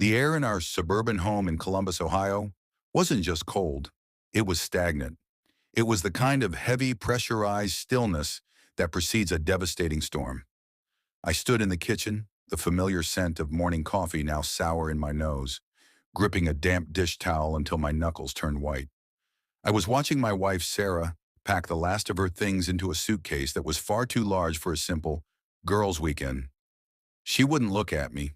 The air in our suburban home in Columbus, Ohio, wasn't just cold. It was stagnant. It was the kind of heavy, pressurized stillness that precedes a devastating storm. I stood in the kitchen, the familiar scent of morning coffee now sour in my nose, gripping a damp dish towel until my knuckles turned white. I was watching my wife, Sarah, pack the last of her things into a suitcase that was far too large for a simple girls' weekend. She wouldn't look at me.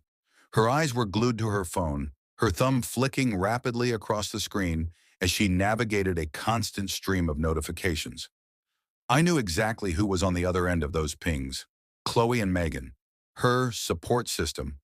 Her eyes were glued to her phone, her thumb flicking rapidly across the screen as she navigated a constant stream of notifications. I knew exactly who was on the other end of those pings. Chloe and Megan, her support system.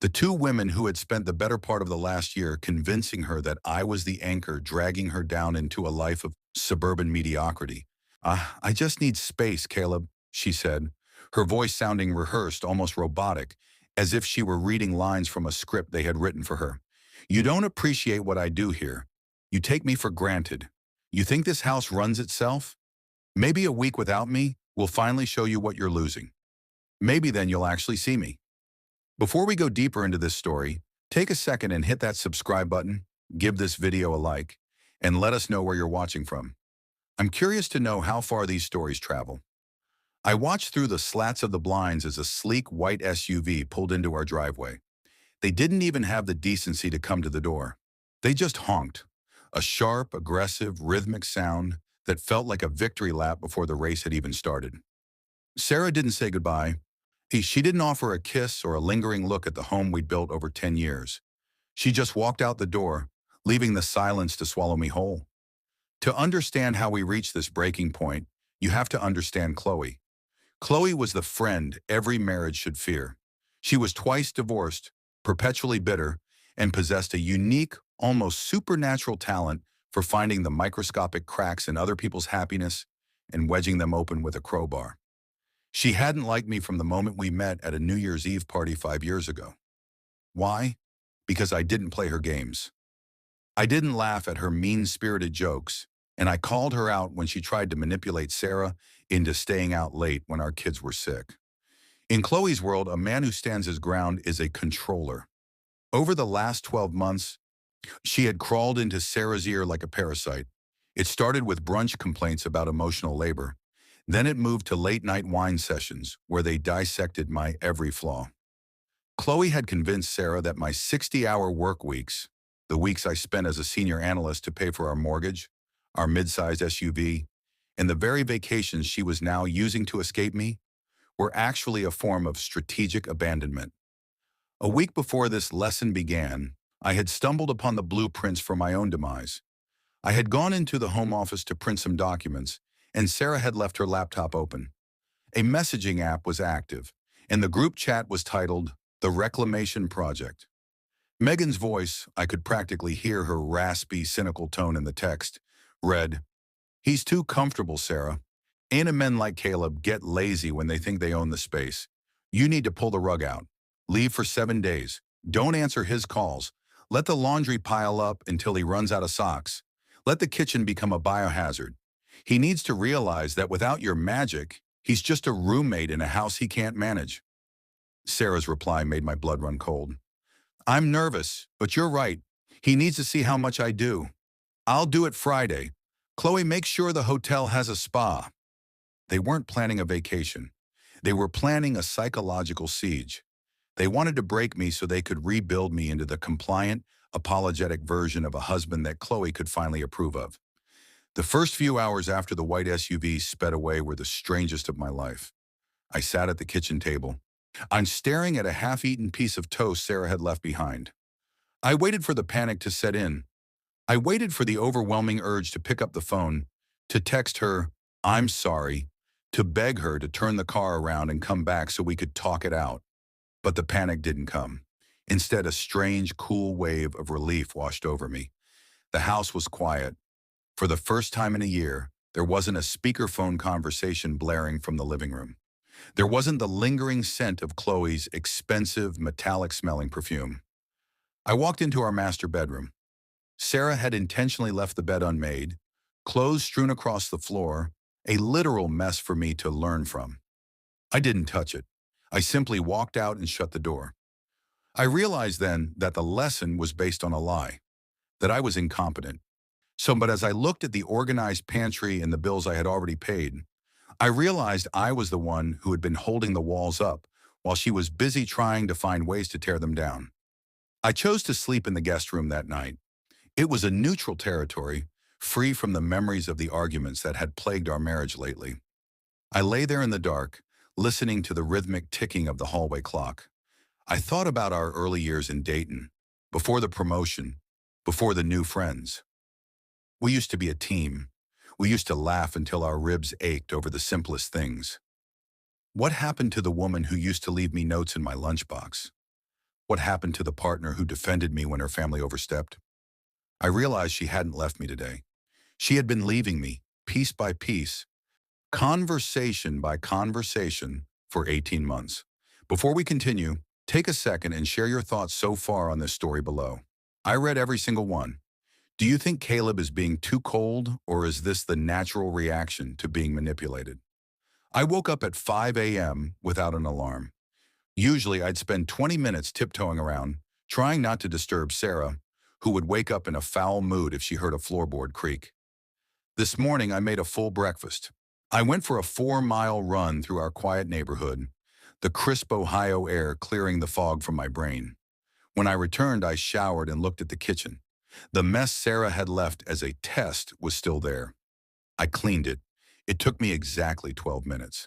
The two women who had spent the better part of the last year convincing her that I was the anchor dragging her down into a life of suburban mediocrity. I just need space, Caleb, she said, her voice sounding rehearsed, almost robotic, as if she were reading lines from a script they had written for her. You don't appreciate what I do here. You take me for granted. You think this house runs itself? Maybe a week without me will finally show you what you're losing. Maybe then you'll actually see me. Before we go deeper into this story, take a second and hit that subscribe button, give this video a like, and let us know where you're watching from. I'm curious to know how far these stories travel. I watched through the slats of the blinds as a sleek white SUV pulled into our driveway. They didn't even have the decency to come to the door. They just honked, a sharp, aggressive, rhythmic sound that felt like a victory lap before the race had even started. Sarah didn't say goodbye. She didn't offer a kiss or a lingering look at the home we'd built over 10 years. She just walked out the door, leaving the silence to swallow me whole. To understand how we reached this breaking point, you have to understand Chloe. Chloe was the friend every marriage should fear. She was twice divorced, perpetually bitter, and possessed a unique, almost supernatural talent for finding the microscopic cracks in other people's happiness and wedging them open with a crowbar. She hadn't liked me from the moment we met at a New Year's Eve party 5 years ago. Why? Because I didn't play her games. I didn't laugh at her mean-spirited jokes, and I called her out when she tried to manipulate Sarah into staying out late when our kids were sick. In Chloe's world, a man who stands his ground is a controller. Over the last 12 months, she had crawled into Sarah's ear like a parasite. It started with brunch complaints about emotional labor. Then it moved to late-night wine sessions where they dissected my every flaw. Chloe had convinced Sarah that my 60-hour work weeks, the weeks I spent as a senior analyst to pay for our mortgage, our mid-sized SUV, and the very vacations she was now using to escape me, were actually a form of strategic abandonment. A week before this lesson began, I had stumbled upon the blueprints for my own demise. I had gone into the home office to print some documents, and Sarah had left her laptop open. A messaging app was active, and the group chat was titled The Reclamation Project. Megan's voice, I could practically hear her raspy, cynical tone in the text, read, "He's too comfortable, Sarah. Ain't men like Caleb get lazy when they think they own the space. You need to pull the rug out. Leave for 7 days. Don't answer his calls. Let the laundry pile up until he runs out of socks. Let the kitchen become a biohazard. He needs to realize that without your magic, he's just a roommate in a house he can't manage." Sarah's reply made my blood run cold. "I'm nervous, but you're right. He needs to see how much I do. I'll do it Friday. Chloe, make sure the hotel has a spa." They weren't planning a vacation. They were planning a psychological siege. They wanted to break me so they could rebuild me into the compliant, apologetic version of a husband that Chloe could finally approve of. The first few hours after the white SUV sped away were the strangest of my life. I sat at the kitchen table. I'm staring at a half-eaten piece of toast Sarah had left behind. I waited for the panic to set in. I waited for the overwhelming urge to pick up the phone, to text her, "I'm sorry," to beg her to turn the car around and come back so we could talk it out. But the panic didn't come. Instead, a strange, cool wave of relief washed over me. The house was quiet. For the first time in a year, there wasn't a speakerphone conversation blaring from the living room. There wasn't the lingering scent of Chloe's expensive, metallic-smelling perfume. I walked into our master bedroom. Sarah had intentionally left the bed unmade, clothes strewn across the floor, a literal mess for me to learn from. I didn't touch it. I simply walked out and shut the door. I realized then that the lesson was based on a lie, that I was incompetent. But as I looked at the organized pantry and the bills I had already paid, I realized I was the one who had been holding the walls up while she was busy trying to find ways to tear them down. I chose to sleep in the guest room that night. It was a neutral territory, free from the memories of the arguments that had plagued our marriage lately. I lay there in the dark, listening to the rhythmic ticking of the hallway clock. I thought about our early years in Dayton, before the promotion, before the new friends. We used to be a team. We used to laugh until our ribs ached over the simplest things. What happened to the woman who used to leave me notes in my lunchbox? What happened to the partner who defended me when her family overstepped? I realized she hadn't left me today. She had been leaving me, piece by piece, conversation by conversation, for 18 months. Before we continue, take a second and share your thoughts so far on this story below. I read every single one. Do you think Caleb is being too cold, or is this the natural reaction to being manipulated? I woke up at 5 a.m. without an alarm. Usually I'd spend 20 minutes tiptoeing around, trying not to disturb Sarah, who would wake up in a foul mood if she heard a floorboard creak. This morning I made a full breakfast. I went for a 4-mile run through our quiet neighborhood, the crisp Ohio air clearing the fog from my brain. When I returned, I showered and looked at the kitchen. The mess Sarah had left as a test was still there. I cleaned it. It took me exactly 12 minutes.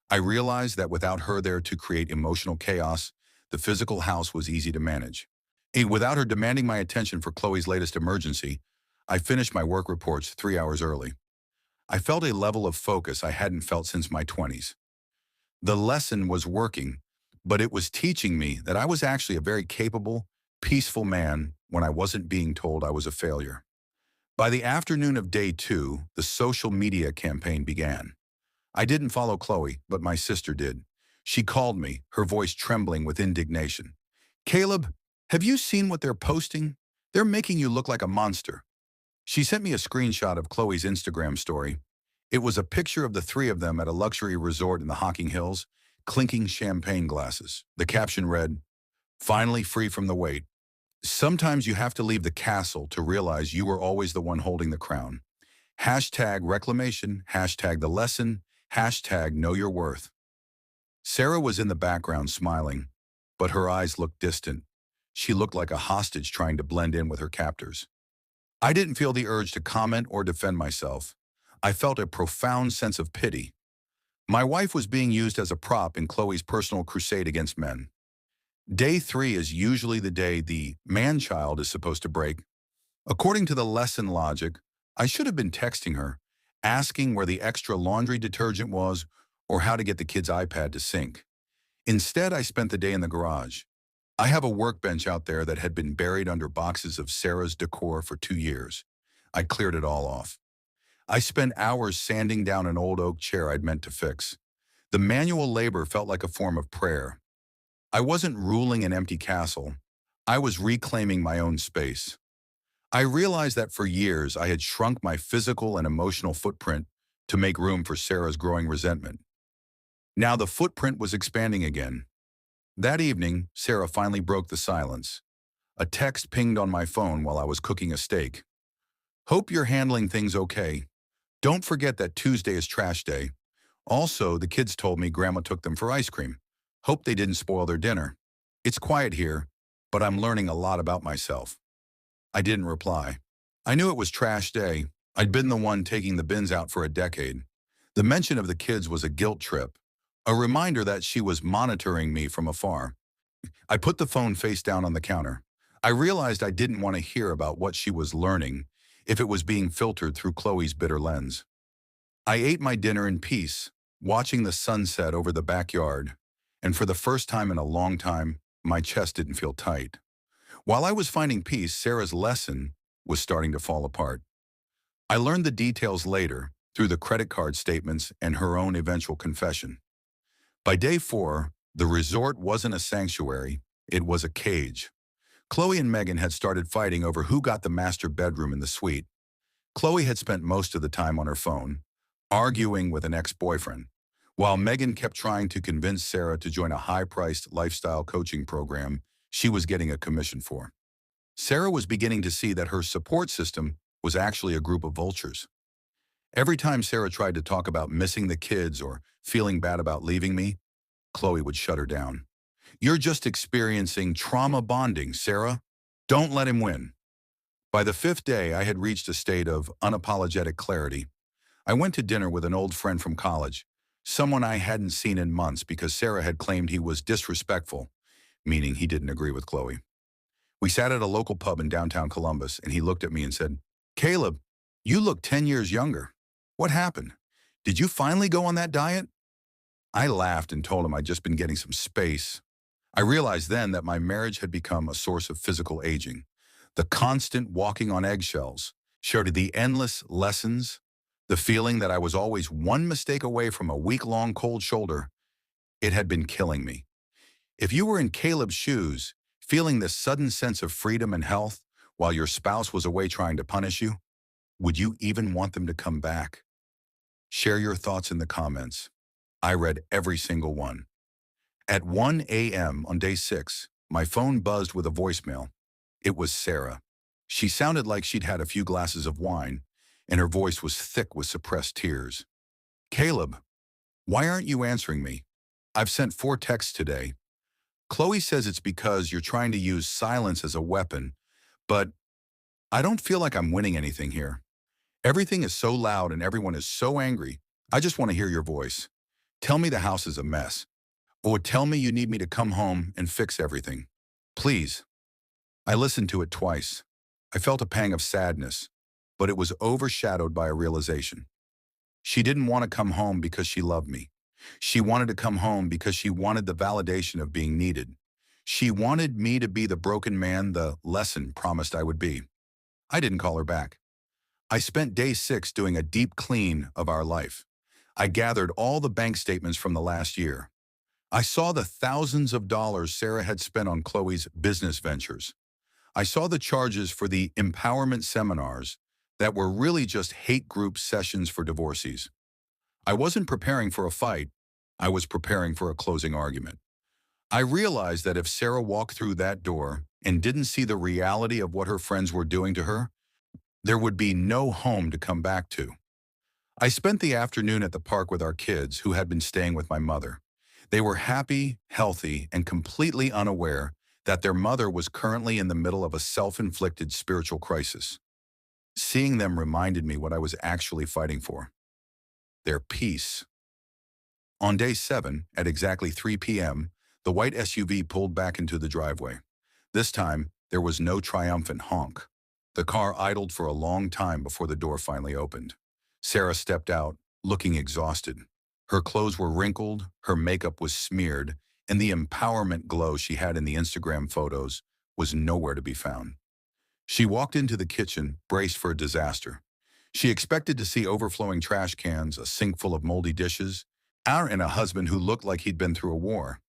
I realized that without her there to create emotional chaos, the physical house was easy to manage. Without her demanding my attention for Chloe's latest emergency, I finished my work reports 3 hours early. I felt a level of focus I hadn't felt since my 20s. The lesson was working, but it was teaching me that I was actually a very capable, peaceful man when I wasn't being told I was a failure. By the afternoon of day 2, the social media campaign began. I didn't follow Chloe, but my sister did. She called me, her voice trembling with indignation. "Caleb, have you seen what they're posting? They're making you look like a monster." She sent me a screenshot of Chloe's Instagram story. It was a picture of the three of them at a luxury resort in the Hocking Hills, clinking champagne glasses. The caption read, "Finally free from the weight. Sometimes you have to leave the castle to realize you were always the one holding the crown. Hashtag reclamation, hashtag the lesson, hashtag know your worth." Sarah was in the background smiling, but her eyes looked distant. She looked like a hostage trying to blend in with her captors. I didn't feel the urge to comment or defend myself. I felt a profound sense of pity. My wife was being used as a prop in Chloe's personal crusade against men. Day 3 is usually the day the man-child is supposed to break. According to the lesson logic, I should have been texting her, asking where the extra laundry detergent was or how to get the kid's iPad to sync. Instead, I spent the day in the garage. I have a workbench out there that had been buried under boxes of Sarah's decor for 2 years. I cleared it all off. I spent hours sanding down an old oak chair I'd meant to fix. The manual labor felt like a form of prayer. I wasn't ruling an empty castle. I was reclaiming my own space. I realized that for years I had shrunk my physical and emotional footprint to make room for Sarah's growing resentment. Now the footprint was expanding again. That evening, Sarah finally broke the silence. A text pinged on my phone while I was cooking a steak. "Hope you're handling things okay. Don't forget that Tuesday is trash day. Also, the kids told me Grandma took them for ice cream. Hope they didn't spoil their dinner. It's quiet here, but I'm learning a lot about myself." I didn't reply. I knew it was trash day. I'd been the one taking the bins out for a decade. The mention of the kids was a guilt trip, a reminder that she was monitoring me from afar. I put the phone face down on the counter. I realized I didn't want to hear about what she was learning if it was being filtered through Chloe's bitter lens. I ate my dinner in peace, watching the sunset over the backyard, and for the first time in a long time, my chest didn't feel tight. While I was finding peace, Sarah's lesson was starting to fall apart. I learned the details later, through the credit card statements and her own eventual confession. By day 4, the resort wasn't a sanctuary, it was a cage. Chloe and Megan had started fighting over who got the master bedroom in the suite. Chloe had spent most of the time on her phone, arguing with an ex-boyfriend, while Megan kept trying to convince Sarah to join a high-priced lifestyle coaching program she was getting a commission for. Sarah was beginning to see that her support system was actually a group of vultures. Every time Sarah tried to talk about missing the kids or feeling bad about leaving me, Chloe would shut her down. "You're just experiencing trauma bonding, Sarah. Don't let him win." By the fifth day, I had reached a state of unapologetic clarity. I went to dinner with an old friend from college, someone I hadn't seen in months because Sarah had claimed he was disrespectful, meaning he didn't agree with Chloe. We sat at a local pub in downtown Columbus, and he looked at me and said, "Caleb, you look 10 years younger. What happened? Did you finally go on that diet?" I laughed and told him I'd just been getting some space. I realized then that my marriage had become a source of physical aging. The constant walking on eggshells showed the endless lessons, the feeling that I was always one mistake away from a week-long cold shoulder. It had been killing me. If you were in Caleb's shoes, feeling this sudden sense of freedom and health while your spouse was away trying to punish you, would you even want them to come back? Share your thoughts in the comments. I read every single one. At 1 a.m. on day 6, my phone buzzed with a voicemail. It was Sarah. She sounded like she'd had a few glasses of wine, and her voice was thick with suppressed tears. "Caleb, why aren't you answering me? I've sent 4 texts today. Chloe says it's because you're trying to use silence as a weapon, but I don't feel like I'm winning anything here. Everything is so loud and everyone is so angry. I just want to hear your voice. Tell me the house is a mess. Or tell me you need me to come home and fix everything. Please." I listened to it twice. I felt a pang of sadness, but it was overshadowed by a realization. She didn't want to come home because she loved me. She wanted to come home because she wanted the validation of being needed. She wanted me to be the broken man the lesson promised I would be. I didn't call her back. I spent day 6 doing a deep clean of our life. I gathered all the bank statements from the last year. I saw the thousands of dollars Sarah had spent on Chloe's business ventures. I saw the charges for the empowerment seminars that were really just hate group sessions for divorcees. I wasn't preparing for a fight. I was preparing for a closing argument. I realized that if Sarah walked through that door and didn't see the reality of what her friends were doing to her, there would be no home to come back to. I spent the afternoon at the park with our kids who had been staying with my mother. They were happy, healthy, and completely unaware that their mother was currently in the middle of a self-inflicted spiritual crisis. Seeing them reminded me what I was actually fighting for: their peace. On day 7, at exactly 3 p.m., the white SUV pulled back into the driveway. This time, there was no triumphant honk. The car idled for a long time before the door finally opened. Sarah stepped out, looking exhausted. Her clothes were wrinkled, her makeup was smeared, and the empowerment glow she had in the Instagram photos was nowhere to be found. She walked into the kitchen, braced for a disaster. She expected to see overflowing trash cans, a sink full of moldy dishes, and a husband who looked like he'd been through a war.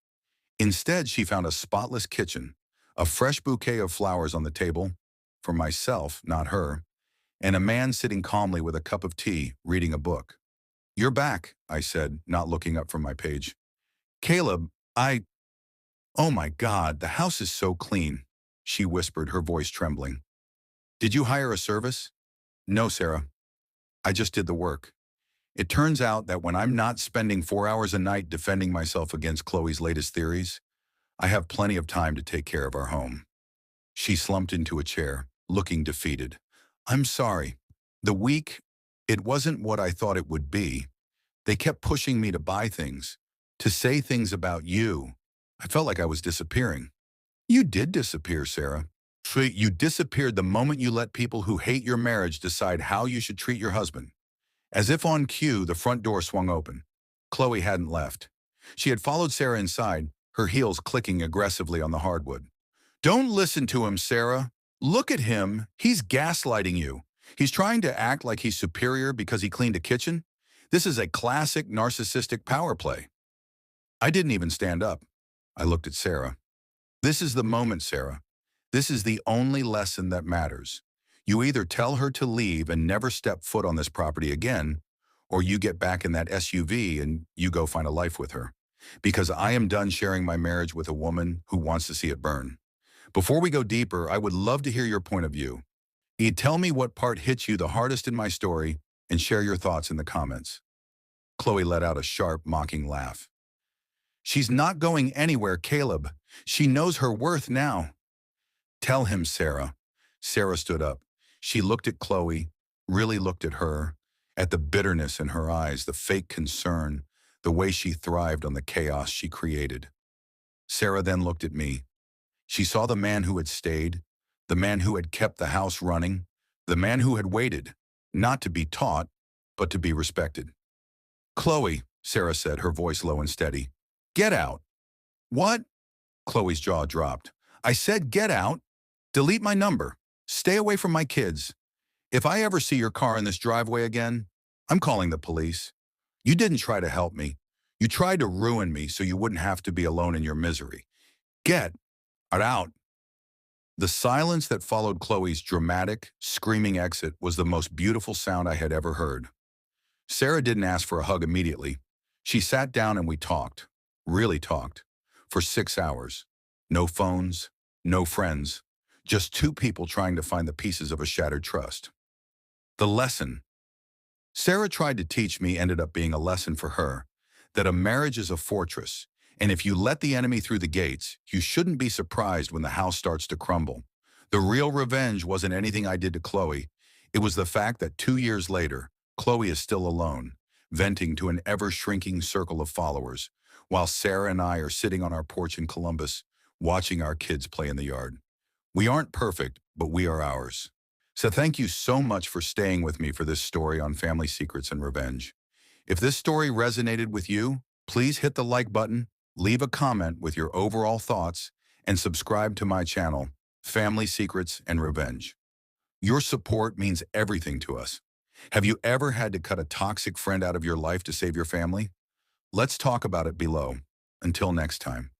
Instead, she found a spotless kitchen, a fresh bouquet of flowers on the table, for myself, not her, and a man sitting calmly with a cup of tea, reading a book. "You're back," I said, not looking up from my page. "Caleb, oh my God, the house is so clean," she whispered, her voice trembling. "Did you hire a service?" "No, Sarah. I just did the work. It turns out that when I'm not spending 4 hours a night defending myself against Chloe's latest theories, I have plenty of time to take care of our home." She slumped into a chair, looking defeated. "I'm sorry. The week, it wasn't what I thought it would be. They kept pushing me to buy things, to say things about you. I felt like I was disappearing." "You did disappear, Sarah. You disappeared the moment you let people who hate your marriage decide how you should treat your husband." As if on cue, the front door swung open. Chloe hadn't left. She had followed Sarah inside, her heels clicking aggressively on the hardwood. "Don't listen to him, Sarah. Look at him. He's gaslighting you. He's trying to act like he's superior because he cleaned a kitchen. This is a classic narcissistic power play." I didn't even stand up. I looked at Sarah. "This is the moment, Sarah. This is the only lesson that matters. You either tell her to leave and never step foot on this property again, or you get back in that SUV and you go find a life with her. Because I am done sharing my marriage with a woman who wants to see it burn. Before we go deeper, I would love to hear your point of view. Tell me what part hits you the hardest in my story and share your thoughts in the comments. Chloe let out a sharp, mocking laugh. She's not going anywhere, Caleb. She knows her worth now. Tell him, Sarah. Sarah stood up. She looked at Chloe, really looked at her, at the bitterness in her eyes, the fake concern, the way she thrived on the chaos she created. Sarah then looked at me. She saw the man who had stayed, the man who had kept the house running, the man who had waited, not to be taught, but to be respected. Chloe, Sarah said, her voice low and steady. Get out. What? Chloe's jaw dropped. I said get out. Delete my number. Stay away from my kids. If I ever see your car in this driveway again, I'm calling the police. You didn't try to help me. You tried to ruin me so you wouldn't have to be alone in your misery. Get out. The silence that followed Chloe's dramatic, screaming exit was the most beautiful sound I had ever heard. Sarah didn't ask for a hug immediately. She sat down and we talked, really talked, for 6 hours. No phones, no friends, just two people trying to find the pieces of a shattered trust. The lesson Sarah tried to teach me ended up being a lesson for her, that a marriage is a fortress, and if you let the enemy through the gates, you shouldn't be surprised when the house starts to crumble. The real revenge wasn't anything I did to Chloe. It was the fact that 2 years later, Chloe is still alone, venting to an ever-shrinking circle of followers, while Sarah and I are sitting on our porch in Columbus, watching our kids play in the yard. We aren't perfect, but we are ours. So thank you so much for staying with me for this story on family secrets and revenge. If this story resonated with you, please hit the like button, leave a comment with your overall thoughts, and subscribe to my channel, Family Secrets and Revenge. Your support means everything to us. Have you ever had to cut a toxic friend out of your life to save your family? Let's talk about it below. Until next time.